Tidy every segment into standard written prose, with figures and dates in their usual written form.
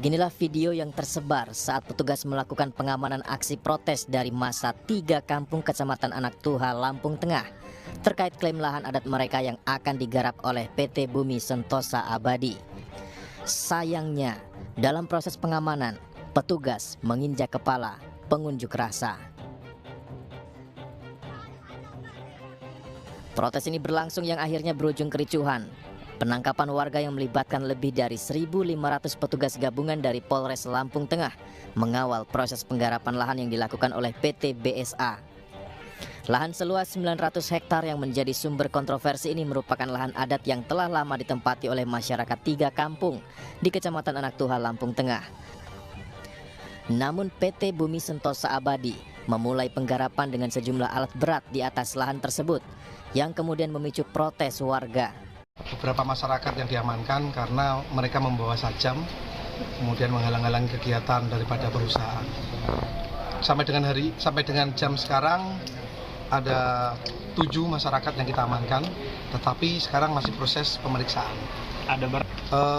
Beginilah video yang tersebar saat petugas melakukan pengamanan aksi protes dari masa 3 kampung Kecamatan Anak Tuha, Lampung Tengah terkait klaim lahan adat mereka yang akan digarap oleh PT Bumi Sentosa Abadi. Sayangnya, dalam proses pengamanan, petugas menginjak kepala pengunjuk rasa. Protes ini berlangsung yang akhirnya berujung kericuhan. Penangkapan warga yang melibatkan lebih dari 1.500 petugas gabungan dari Polres Lampung Tengah mengawal proses penggarapan lahan yang dilakukan oleh PT BSA. Lahan seluas 900 hektar yang menjadi sumber kontroversi ini merupakan lahan adat yang telah lama ditempati oleh masyarakat 3 kampung di Kecamatan Anak Tuha, Lampung Tengah. Namun PT Bumi Sentosa Abadi memulai penggarapan dengan sejumlah alat berat di atas lahan tersebut yang kemudian memicu protes warga. Beberapa masyarakat yang diamankan karena mereka membawa sajam, kemudian menghalang-halangi kegiatan daripada perusahaan. Sampai dengan jam sekarang ada 7 masyarakat yang kita amankan, tetapi sekarang masih proses pemeriksaan.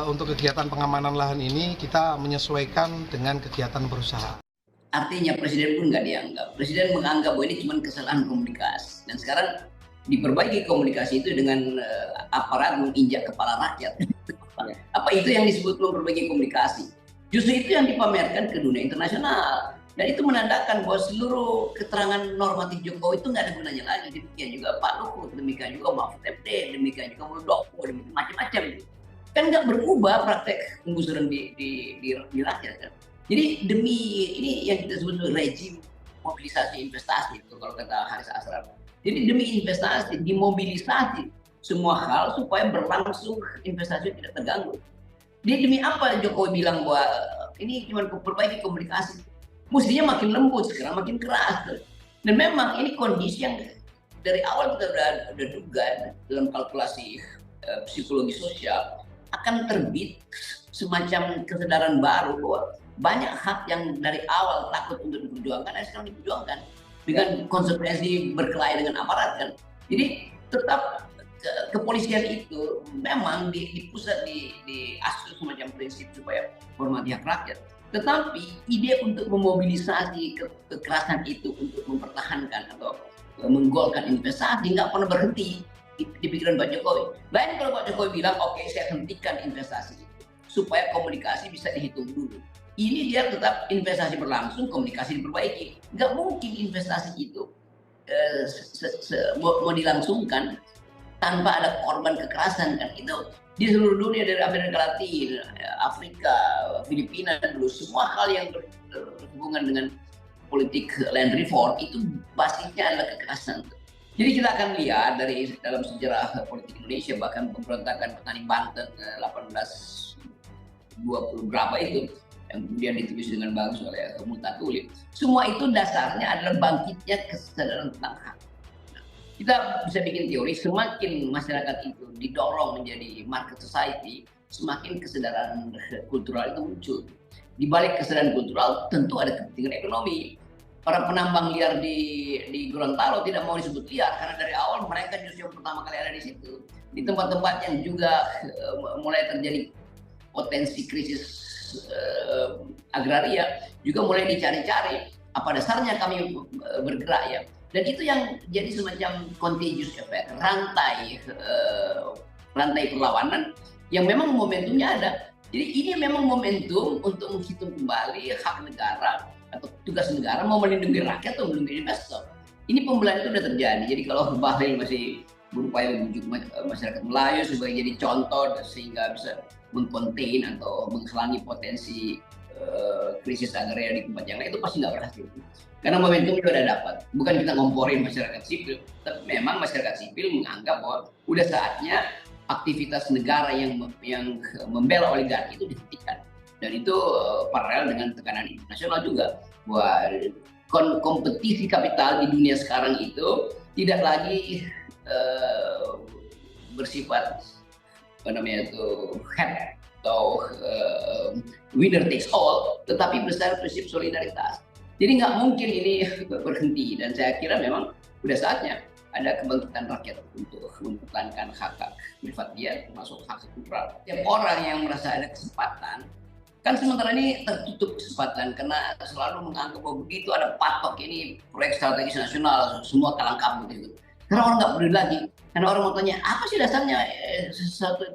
Untuk kegiatan pengamanan lahan ini kita menyesuaikan dengan kegiatan perusahaan. Artinya presiden pun nggak dianggap. Presiden menganggap bahwa ini cuma kesalahan komunikasi. Dan sekarang diperbaiki komunikasi itu dengan aparat menginjak kepala rakyat. Apa itu yang disebut memperbaiki komunikasi? Justru itu yang dipamerkan ke dunia internasional. Dan itu menandakan bahwa seluruh keterangan normatif Jokowi itu nggak ada gunanya lagi. Demikian juga Pak Luhut, demikian juga Mahfud MD, demikian juga Muldoko, demikian macam-macam. Kan nggak berubah praktek penggusuran di rakyat kan. Jadi demi ini yang kita sebut rejim mobilisasi investasi itu kalau kata Haris Asrar. Jadi demi investasi, dimobilisasi semua hal supaya berlangsung investasi tidak terganggu. Jadi demi apa Jokowi bilang bahwa ini cuma perbaiki komunikasi? Mestinya makin lembut, sekarang makin keras. Dan memang ini kondisi yang dari awal kita udah duga dalam kalkulasi psikologi sosial akan terbit semacam kesadaran baru bahwa banyak hak yang dari awal takut untuk diperjuangkan, sekarang diperjuangkan dengan konsekuensi berkelahi dengan aparat kan. Jadi tetap kepolisian itu memang di pusat di asuh semacam prinsip supaya hormati hak rakyat. Tetapi ide untuk memobilisasi kekerasan itu untuk mempertahankan atau menggolkan investasi nggak pernah berhenti di pikiran Pak Jokowi. Lain kalau Pak Jokowi bilang oke, saya hentikan investasi itu supaya komunikasi bisa dihitung dulu. Ini dia tetap investasi berlangsung, komunikasi diperbaiki. Nggak mungkin investasi itu mau dilangsungkan tanpa ada korban kekerasan kan. Itu di seluruh dunia dari Amerika Latin, Afrika, Filipina dulu, semua hal yang berhubungan dengan politik land reform itu basisnya adalah kekerasan. Jadi kita akan lihat dari dalam sejarah politik Indonesia, bahkan pemberontakan petani Banten 1820 berapa itu yang kemudian ditulis dengan bagus oleh Multatuli. Semua itu dasarnya adalah bangkitnya kesadaran tentang hak. Kita bisa bikin teori, semakin masyarakat itu didorong menjadi market society, semakin kesadaran kultural itu muncul. Di balik kesadaran kultural tentu ada kepentingan ekonomi. Para penambang liar di Gorontalo tidak mau disebut liar karena dari awal mereka justru yang pertama kali ada di situ. Di tempat-tempat yang juga mulai terjadi potensi krisis agraria juga mulai dicari-cari apa dasarnya kami bergerak ya. Dan itu yang jadi semacam contagious effect, rantai perlawanan yang memang momentumnya ada. Jadi ini memang momentum untuk menghitung kembali hak negara atau tugas negara mau melindungi rakyat atau melindungi investor. Ini pembelahan itu sudah terjadi. Jadi kalau Bahlil masih berupaya membujuk masyarakat Melayu sebagai jadi contoh sehingga bisa mengkontain atau menghalangi potensi krisis agraria di tempat yang lain, itu pasti nggak berhasil. Karena momentum itu udah dapat. Bukan kita ngomporin masyarakat sipil, tapi memang masyarakat sipil menganggap bahwa udah saatnya aktivitas negara yang membela oligarki itu dihentikan. Dan itu paralel dengan tekanan internasional juga bahwa kompetisi kapital di dunia sekarang itu tidak lagi bersifat head atau winner takes all, tetapi besar prinsip solidaritas. Jadi nggak mungkin ini berhenti, dan saya kira memang udah saatnya ada kebangkitan rakyat untuk mempertahankan hak privat dia, termasuk hak kultural. Setiap orang yang merasa ada kesempatan Kan sementara ini tertutup kesempatan karena selalu menganggap bahwa begitu ada patok ini proyek strategis nasional semua kalang kabut gitu. Karena orang nggak peduli lagi. Karena orang mau tanya apa sih dasarnya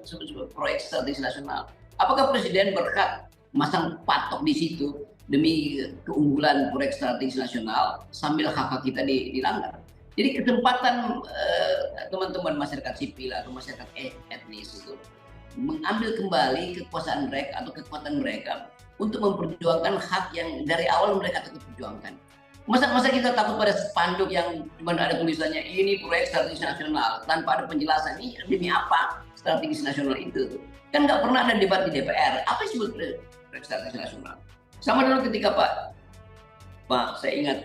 sebuah proyek strategis nasional? Apakah presiden berhak masang patok di situ demi keunggulan proyek strategis nasional sambil hak-hak kita dilanggar? Jadi kesempatan teman-teman masyarakat sipil atau masyarakat etnis itu mengambil kembali kekuasaan mereka atau kekuatan mereka untuk memperjuangkan hak yang dari awal mereka takut perjuangkan. Masa kita takut pada spanduk yang cuma ada tulisannya ini proyek strategis nasional tanpa ada penjelasan ini demi apa strategis nasional itu? Kan nggak pernah ada debat di DPR. Apa sih proyek strategis nasional? Sama dulu ketika Pak saya ingat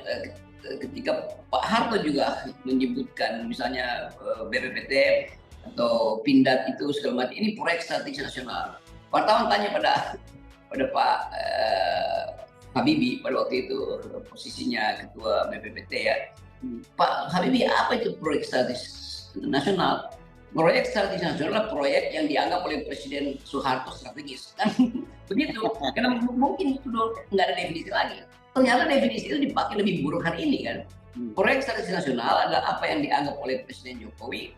ketika Pak Harto juga menyebutkan misalnya BPPT atau Pindad itu segala macam ini proyek strategis nasional. Wartawan tanya pada Pak Habibie pada waktu itu posisinya ketua BPPT ya, Pak Habibie apa itu proyek strategis nasional? Proyek strategis nasional proyek yang dianggap oleh Presiden Soeharto strategis kan begitu karena mungkin itu nggak ada definisi lagi. Ternyata definisi itu dipakai lebih buruk hari ini kan. Proyek strategis nasional adalah apa yang dianggap oleh Presiden Jokowi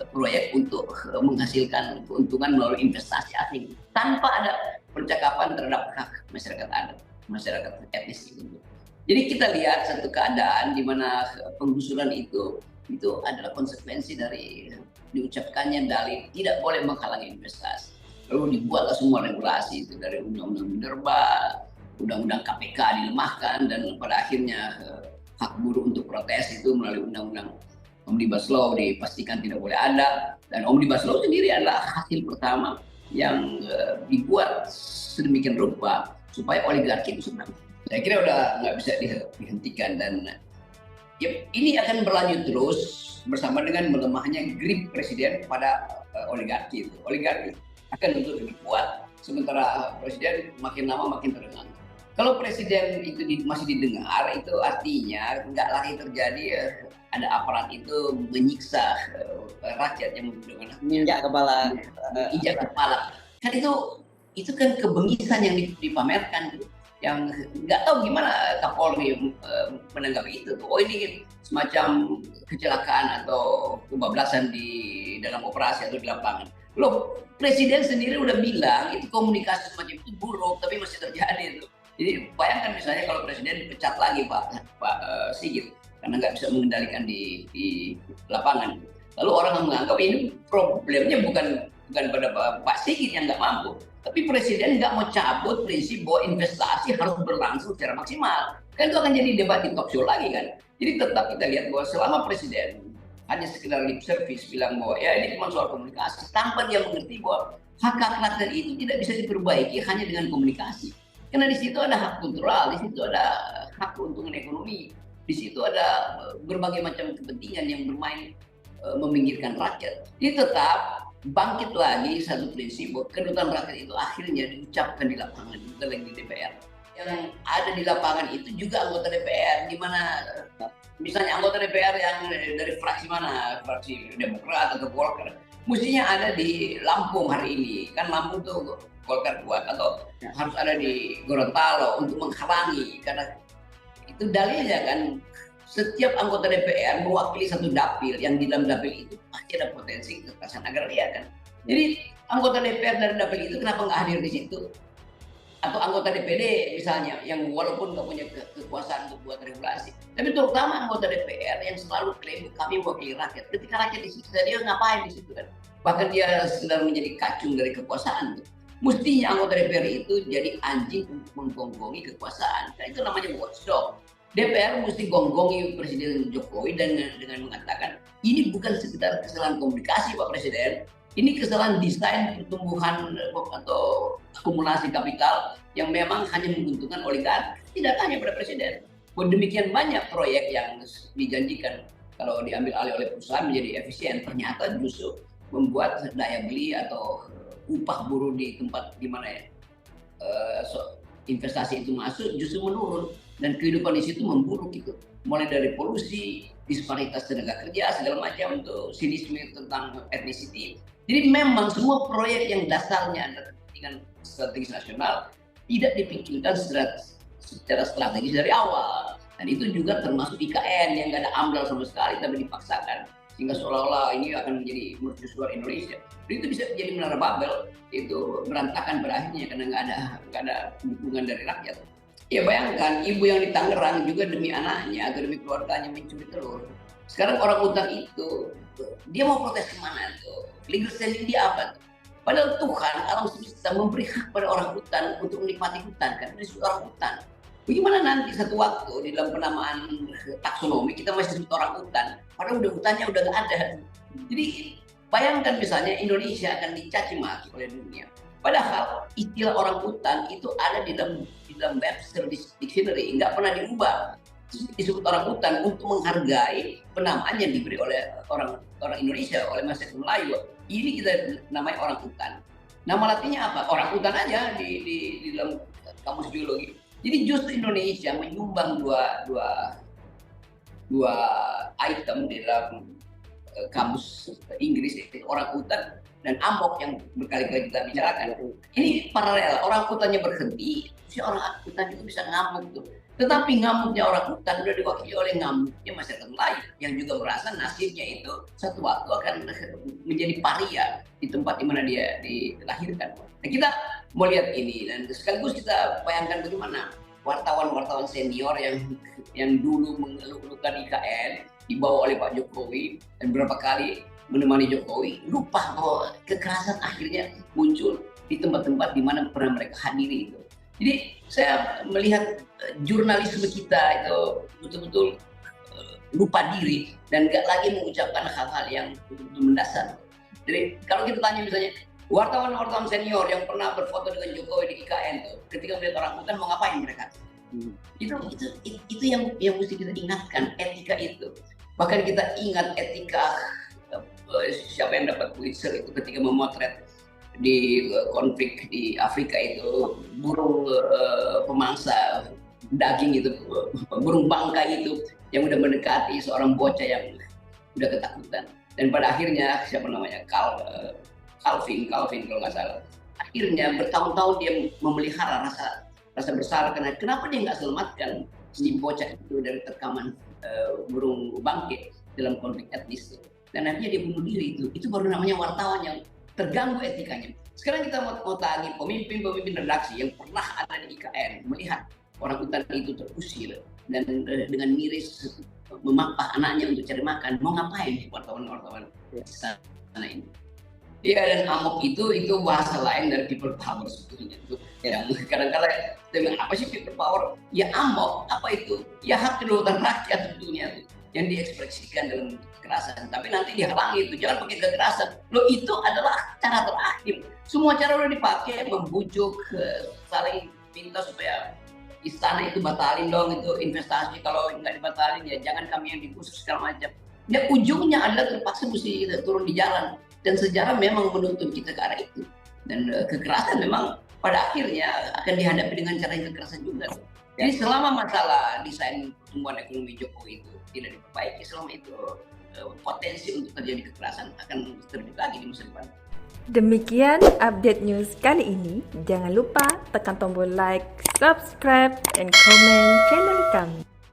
proyek untuk menghasilkan keuntungan melalui investasi asing tanpa ada percakapan terhadap hak masyarakat adat, masyarakat etnis itu. Jadi kita lihat satu keadaan di mana penggusuran itu adalah konsekuensi dari diucapkannya dalih tidak boleh menghalangi investasi. Lalu dibuatlah semua regulasi itu dari undang-undang Minerba, undang-undang KPK dilemahkan dan pada akhirnya hak buruh untuk protes itu melalui undang-undang Omnibus Law dipastikan tidak boleh ada dan Omnibus Law sendiri adalah hasil pertama yang dibuat sedemikian rupa supaya oligarki itu senang. Saya kira udah nggak bisa dihentikan dan ya, ini akan berlanjut terus bersama dengan melemahnya grip presiden pada oligarki itu. Oligarki akan terus lebih kuat sementara presiden makin lama makin terengah. Kalau presiden itu masih didengar, itu artinya nggak lagi terjadi ada aparat itu menyiksa rakyat yang membutuhkan menginjak kepala. Injak kepala. Kan itu kan kebengisan yang dipamerkan, yang nggak tahu gimana Kapolri menanggapi itu. Oh ini semacam kecelakaan atau kebablasan di dalam operasi atau di lapangan. Loh, presiden sendiri udah bilang itu komunikasi semacam itu buruk, tapi masih terjadi itu. Jadi bayangkan misalnya kalau presiden dipecat lagi Pak Sigit karena nggak bisa mengendalikan di lapangan. Lalu orang menganggap ini problemnya bukan pada Pak Sigit yang nggak mampu, tapi presiden nggak mau cabut prinsip bahwa investasi harus berlangsung secara maksimal. Kan itu akan jadi debat di talk show lagi kan. Jadi tetap kita lihat bahwa selama presiden hanya sekedar lip service bilang bahwa ya ini cuma soal komunikasi tanpa dia mengerti bahwa hak-hak rakyat itu tidak bisa diperbaiki hanya dengan komunikasi. Karena di situ ada hak kultural, di situ ada hak keuntungan ekonomi, di situ ada berbagai macam kepentingan yang bermain meminggirkan rakyat. Jadi tetap bangkit lagi satu prinsip bahwa kedudukan rakyat itu akhirnya diucapkan di lapangan, bukan lagi di DPR. Yang ada di lapangan itu juga anggota DPR, di mana misalnya anggota DPR yang dari fraksi mana, fraksi Demokrat atau Golkar, mestinya ada di Lampung hari ini. Kan Lampung tuh Golkar kuat atau harus ada di Gorontalo untuk menghalangi karena itu dalilnya kan setiap anggota DPR mewakili satu dapil yang di dalam dapil itu pasti ada potensi kekerasan agraria kan. Jadi anggota DPR dari dapil itu kenapa nggak hadir di situ? Atau anggota DPD misalnya yang walaupun nggak punya kekuasaan untuk buat regulasi, tapi terutama anggota DPR yang selalu klaim kami mewakili rakyat. Ketika rakyat di situ dia ngapain di situ kan? Bahkan dia sedang menjadi kacung dari kekuasaan. Mestinya anggota DPR itu jadi anjing untuk menggonggongi kekuasaan. Nah, itu namanya watchdog. DPR mesti gonggongi Presiden Jokowi dengan mengatakan ini bukan sekedar kesalahan komunikasi Pak Presiden, ini kesalahan desain pertumbuhan atau akumulasi kapital yang memang hanya menguntungkan oligarki, tidak hanya pada Presiden. Demikian banyak proyek yang dijanjikan kalau diambil alih oleh perusahaan menjadi efisien, ternyata justru membuat daya beli atau upah buruh di tempat di mana investasi itu masuk justru menurun dan kehidupan di situ memburuk gitu. Mulai dari polusi, disparitas tenaga kerja segala macam untuk sinisme tentang ethnicity. Jadi memang semua proyek yang dasarnya ada kepentingan strategis nasional tidak dipikirkan secara strategis dari awal. Dan itu juga termasuk IKN yang nggak ada AMDAL sama sekali tapi dipaksakan, sehingga seolah-olah ini akan menjadi mercusuar Indonesia. Dan itu bisa menjadi menara Babel, itu berantakan pada akhirnya karena nggak ada dukungan dari rakyat. Ya bayangkan ibu yang di Tangerang juga demi anaknya atau demi keluarganya mencuri telur. Sekarang orang hutan itu dia mau protes kemana tuh? Legal standing dia apa tuh? Padahal Tuhan alam semesta memberi hak pada orang hutan untuk menikmati hutan, kan disebut orang hutan. Bagaimana nanti satu waktu di dalam penamaan taksonomi kita masih disebut orang hutan, padahal udah hutannya udah nggak ada. Jadi bayangkan misalnya Indonesia akan dicaci maki oleh dunia. Padahal istilah orang hutan itu ada di dalam Webster Dictionary, nggak pernah diubah. Disebut orang hutan untuk menghargai penamaan yang diberi oleh orang Indonesia, oleh masyarakat Melayu. Ini kita namanya orang hutan. Nama latinnya apa? Orang hutan aja di dalam kamus biologi. Jadi justru Indonesia menyumbang dua item di dalam kamus Inggris, itu orang hutan dan amok yang berkali-kali kita bicarakan. Ini paralel, orang hutannya berhenti, si orang hutan itu bisa ngamuk tuh. Tetapi ngamuknya orang hutan sudah diwakili oleh ngamuknya masyarakat Melayu yang juga merasa nasibnya itu satu waktu akan menjadi paria di tempat di mana dia dilahirkan. Nah, kita mau lihat ini dan sekaligus kita bayangkan bagaimana wartawan senior yang dulu mengeluh-elukan IKN dibawa oleh Pak Jokowi dan beberapa kali menemani Jokowi, lupa bahwa kekerasan akhirnya muncul di tempat-tempat di mana pernah mereka hadiri itu. Jadi saya melihat jurnalisme kita itu betul-betul lupa diri dan nggak lagi mengucapkan hal-hal yang betul-betul mendasar. Jadi kalau kita tanya misalnya wartawan senior yang pernah berfoto dengan Jokowi di IKN tuh, ketika melihat orang hutan mau ngapain mereka? Itu yang mesti kita ingatkan, etika itu. Bahkan kita ingat etika siapa yang dapat Pulitzer itu ketika memotret di konflik di Afrika itu burung pemangsa daging itu, burung bangkai itu yang udah mendekati seorang bocah yang udah ketakutan. Dan pada akhirnya siapa namanya Calvin kalau nggak salah, akhirnya bertahun-tahun dia memelihara rasa bersalah karena kenapa dia nggak selamatkan si bocah itu dari terkaman burung bangkai dalam konflik etnis itu. Dan akhirnya dia bunuh diri itu baru namanya wartawan yang terganggu etikanya. Sekarang kita mau tagih pemimpin redaksi yang pernah ada di IKN melihat orang hutan itu terusir dan dengan miris memapah anaknya untuk cari makan, mau ngapain wartawan sana ini? Iya, dan amok itu bahasa lain dari people power sebetulnya. Yang kadang-kadang apa sih people power? Ya amok, apa itu? Ya hak kedaulatan rakyat sebetulnya yang diekspresikan dalam kekerasan, tapi nanti dihalangi itu, jangan pakai kekerasan. Loh, itu adalah cara terakhir. Semua cara udah dipakai, membujuk, saling minta supaya istana itu batalin dong itu investasi, kalau nggak dibatalin ya jangan kami yang digusur segala macam. Ya ujungnya adalah terpaksa mesti kita turun di jalan, dan sejarah memang menuntun kita ke arah itu. Dan kekerasan memang pada akhirnya akan dihadapi dengan cara yang kekerasan juga. Jadi selama masalah desain pertumbuhan ekonomi Jokowi itu tidak diperbaiki, selama itu potensi untuk terjadi kekerasan akan terjadi lagi di masa depan. Demikian update news kali ini. Jangan lupa tekan tombol like, subscribe, and comment channel kami.